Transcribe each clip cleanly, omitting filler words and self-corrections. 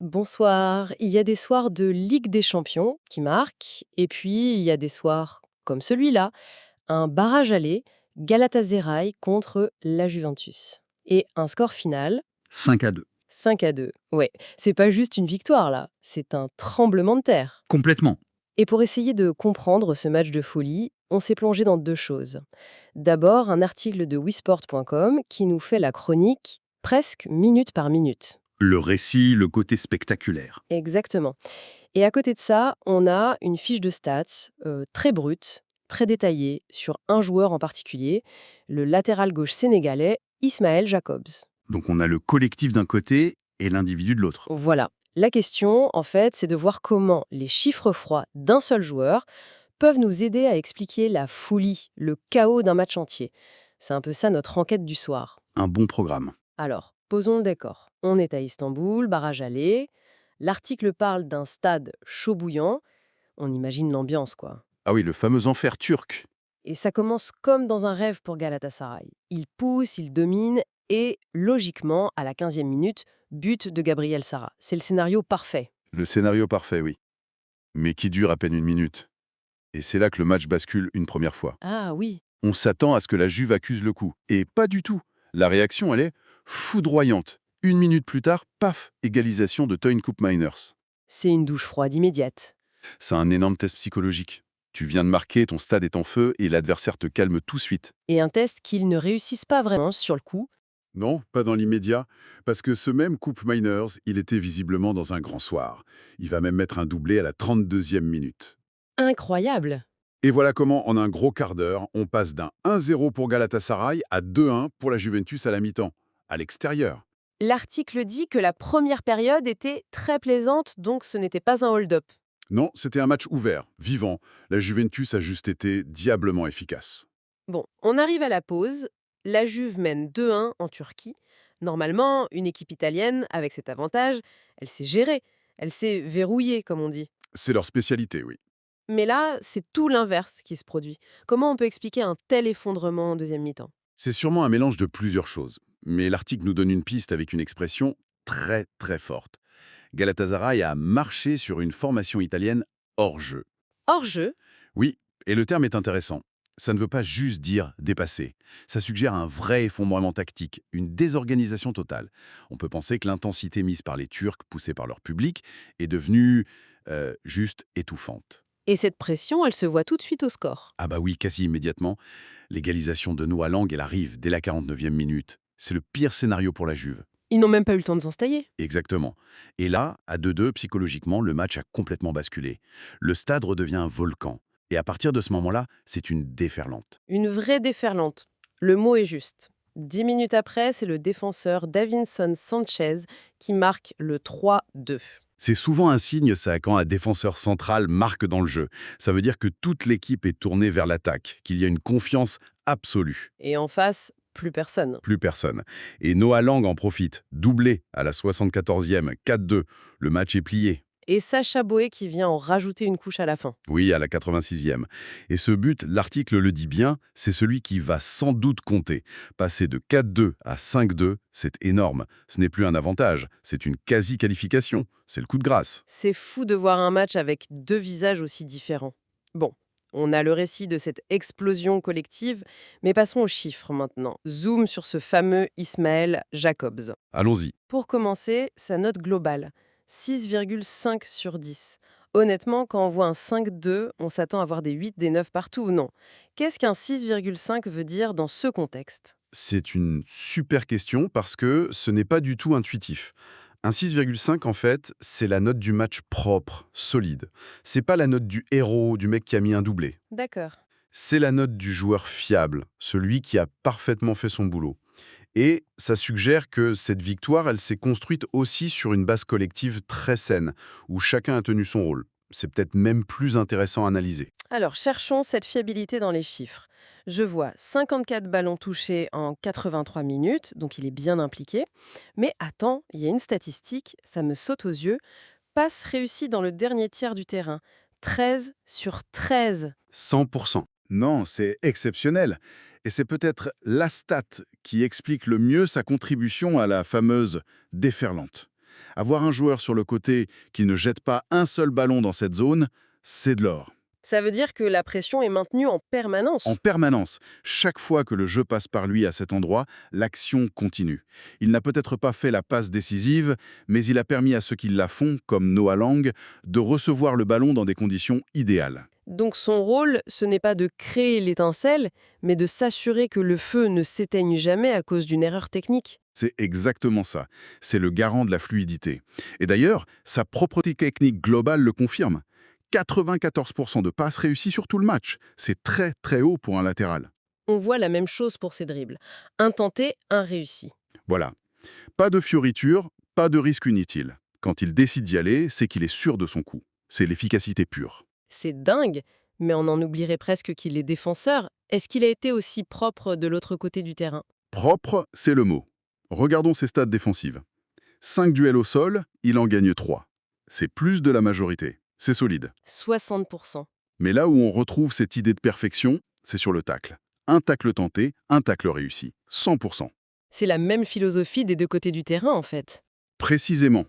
Bonsoir. Il y a des soirs de Ligue des Champions qui marquent, et puis il y a des soirs comme celui-là, un barrage aller, Galatasaray contre la Juventus. Et un score final, 5-2. 5-2. Ouais, c'est pas juste une victoire là, c'est un tremblement de terre. Complètement. Et pour essayer de comprendre ce match de folie, on s'est plongé dans deux choses. D'abord, un article de wisport.com qui nous fait la chronique presque minute par minute. Le récit, le côté spectaculaire. Exactement. Et à côté de ça, on a une fiche de stats très brute, très détaillée, sur un joueur en particulier, le latéral gauche sénégalais Ismaël Jacobs. Donc on a le collectif d'un côté et l'individu de l'autre. Voilà. La question, en fait, c'est de voir comment les chiffres froids d'un seul joueur peuvent nous aider à expliquer la folie, le chaos d'un match entier. C'est un peu ça notre enquête du soir. Un bon programme. Alors, posons le décor. On est à Istanbul, barrage aller. L'article parle d'un stade chaud bouillant. On imagine l'ambiance, quoi. Ah oui, le fameux enfer turc. Et ça commence comme dans un rêve pour Galatasaray. Il pousse, il domine, et logiquement, à la 15e minute, but de Gabriel Sara. C'est le scénario parfait. Le scénario parfait, oui. Mais qui dure à peine une minute. Et c'est là que le match bascule une première fois. Ah oui, On s'attend à ce que la Juve accuse le coup. Et pas du tout. La réaction, elle est foudroyante. Une minute plus tard, paf, égalisation de Toyn Coupe Miners. c'est une douche froide immédiate. C'est un énorme test psychologique. Tu viens de marquer, ton stade est en feu et l'adversaire te calme tout de suite. Et un test qu'ils ne réussissent pas vraiment sur le coup. Non, pas dans l'immédiat, parce que ce même Coupe Miners, il était visiblement dans un grand soir. Il va même mettre un doublé à la 32e minute. Incroyable. Et voilà comment, en un gros quart d'heure, on passe d'un 1-0 pour Galatasaray à 2-1 pour la Juventus à la mi-temps, à l'extérieur. L'article dit que la première période était très plaisante, donc ce n'était pas un hold-up. Non, c'était un match ouvert, vivant. La Juventus a juste été diablement efficace. Bon, on arrive à la pause. La Juve mène 2-1 en Turquie. Normalement, une équipe italienne, avec cet avantage, elle sait gérer, elle sait verrouiller, comme on dit. C'est leur spécialité, oui. Mais là, c'est tout l'inverse qui se produit. Comment on peut expliquer un tel effondrement en deuxième mi-temps? C'est sûrement un mélange de plusieurs choses. Mais l'article nous donne une piste avec une expression très très forte. Galatasaray a marché sur une formation italienne hors jeu. Hors jeu, Oui, et le terme est intéressant. Ça ne veut pas juste dire dépasser. Ça suggère un vrai effondrement tactique, une désorganisation totale. On peut penser que l'intensité mise par les Turcs, poussée par leur public, est devenue juste étouffante. et cette pression, elle se voit tout de suite au score. Ah bah oui, quasi immédiatement. L'égalisation de Noah Lang, elle arrive dès la 49e minute. C'est le pire scénario pour la Juve. Ils n'ont même pas eu le temps de s'installer. Exactement. Et là, à 2-2, psychologiquement, le match a complètement basculé. Le stade redevient un volcan. Et à partir de ce moment-là, c'est une déferlante. Une vraie déferlante. Le mot est juste. 10 minutes après, c'est le défenseur Davinson Sanchez qui marque le 3-2. C'est souvent un signe, ça, quand un défenseur central marque dans le jeu. Ça veut dire que toute l'équipe est tournée vers l'attaque, qu'il y a une confiance absolue. Et en face, plus personne. Plus personne. Et Noah Lang en profite. Doublé à la 74e, 4-2. Le match est plié. Et Sacha Boé qui vient en rajouter une couche à la fin. Oui, à la 86e. Et ce but, l'article le dit bien, c'est celui qui va sans doute compter. Passer de 4-2 à 5-2, c'est énorme. Ce n'est plus un avantage, c'est une quasi-qualification. C'est le coup de grâce. C'est fou de voir un match avec deux visages aussi différents. Bon, on a le récit de cette explosion collective, mais passons aux chiffres maintenant. Zoom sur ce fameux Ismaël Jacobs. Allons-y. Pour commencer, sa note globale, 6,5 sur 10. Honnêtement, quand on voit un 5,2, on s'attend à voir des 8, des 9 partout ou non? Qu'est-ce qu'un 6,5 veut dire dans ce contexte? C'est une super question parce que ce n'est pas du tout intuitif. Un 6,5, en fait, c'est la note du match propre, solide. C'est pas la note du héros, du mec qui a mis un doublé. D'accord. C'est la note du joueur fiable, celui qui a parfaitement fait son boulot. Et ça suggère que cette victoire, elle s'est construite aussi sur une base collective très saine, où chacun a tenu son rôle. C'est peut-être même plus intéressant à analyser. Alors, cherchons cette fiabilité dans les chiffres. Je vois 54 ballons touchés en 83 minutes, donc il est bien impliqué. Mais attends, il y a une statistique, ça me saute aux yeux. Passe réussie dans le dernier tiers du terrain. 13 sur 13. 100%. Non, c'est exceptionnel. Et c'est peut-être la stat qui explique le mieux sa contribution à la fameuse déferlante. Avoir un joueur sur le côté qui ne jette pas un seul ballon dans cette zone, c'est de l'or. Ça veut dire que la pression est maintenue en En permanence. permanence, chaque fois que le jeu passe par lui à cet endroit, l'action continue. Il n'a peut-être pas fait la passe décisive, mais il a permis à ceux qui la font, comme Noah Lang, de recevoir le ballon dans des conditions idéales. Donc son rôle, ce n'est pas de créer l'étincelle, mais de s'assurer que le feu ne s'éteigne jamais à cause d'une erreur technique. C'est exactement ça. C'est le garant de la fluidité. Et d'ailleurs, sa propreté technique globale le confirme. 94% de passes réussies sur tout le match. C'est très très haut pour un latéral. On voit la même chose pour ses dribbles. Un tenté, un réussi. Voilà. Pas de fioritures, pas de risque inutile. Quand il décide d'y aller, c'est qu'il est sûr de son coup. C'est l'efficacité pure. C'est dingue, mais on en oublierait presque qu'il est défenseur. Est-ce qu'il a été aussi propre de l'autre côté du terrain? Propre, c'est le mot. Regardons ses stats défensives. 5 duels au sol, il en gagne 3. C'est plus de la majorité. C'est solide. 60%. Mais là où on retrouve cette idée de perfection, c'est sur le tacle. Un tacle tenté, un tacle réussi. 100%. C'est la même philosophie des deux côtés du terrain, en fait. Précisément.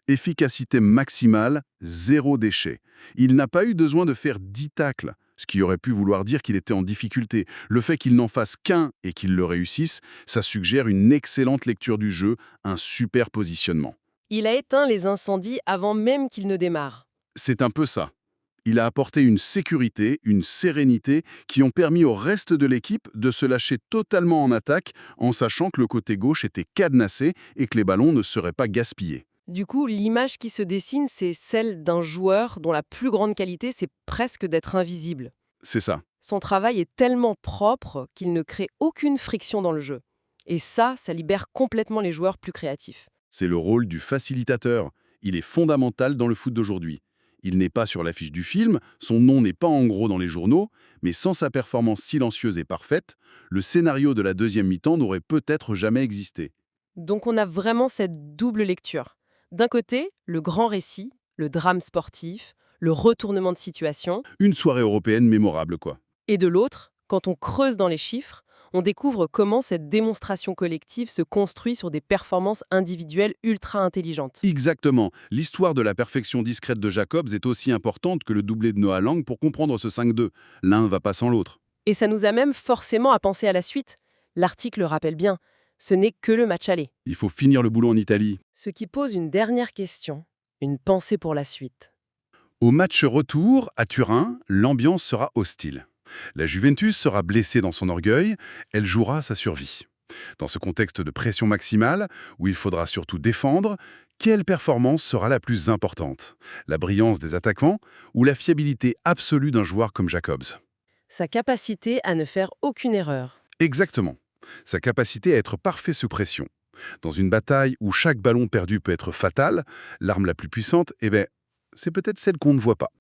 Efficacité maximale, zéro déchet. Il n'a pas eu besoin de faire 10 tacles, ce qui aurait pu vouloir dire qu'il était en difficulté. Le fait qu'il n'en fasse qu'un et qu'il le réussisse, ça suggère une excellente lecture du jeu, un super positionnement. Il a éteint les incendies avant même qu'ils ne démarrent. C'est un peu ça. Il a apporté une sécurité, une sérénité qui ont permis au reste de l'équipe de se lâcher totalement en attaque en sachant que le côté gauche était cadenassé et que les ballons ne seraient pas gaspillés. Du coup, l'image qui se dessine, c'est celle d'un joueur dont la plus grande qualité, c'est presque d'être invisible. C'est ça. Son travail est tellement propre qu'il ne crée aucune friction dans le jeu. Et ça libère complètement les joueurs plus créatifs. C'est le rôle du facilitateur. Il est fondamental dans le foot d'aujourd'hui. Il n'est pas sur l'affiche du film, son nom n'est pas en gros dans les journaux, mais sans sa performance silencieuse et parfaite, le scénario de la deuxième mi-temps n'aurait peut-être jamais existé. Donc on a vraiment cette double lecture. D'un côté, le grand récit, le drame sportif, le retournement de situation. Une soirée européenne mémorable, quoi. Et de l'autre, quand on creuse dans les chiffres, on découvre comment cette démonstration collective se construit sur des performances individuelles ultra intelligentes. Exactement. L'histoire de la perfection discrète de Jacobs est aussi importante que le doublé de Noah Lang pour comprendre ce 5-2. L'un ne va pas sans l'autre. Et ça nous amène forcément à penser à la suite. L'article le rappelle bien, ce n'est que le match aller. Il faut finir le boulot en Italie. Ce qui pose une dernière question, une pensée pour la suite. Au match retour, à Turin, l'ambiance sera hostile. La Juventus sera blessée dans son orgueil, elle jouera sa survie. Dans ce contexte de pression maximale, où il faudra surtout défendre, quelle performance sera la plus importante? La brillance des attaquants ou la fiabilité absolue d'un joueur comme Jacobs? Sa capacité à ne faire aucune erreur. Exactement. Sa capacité à être parfait sous pression. Dans une bataille où chaque ballon perdu peut être fatal, l'arme la plus puissante, c'est peut-être celle qu'on ne voit pas.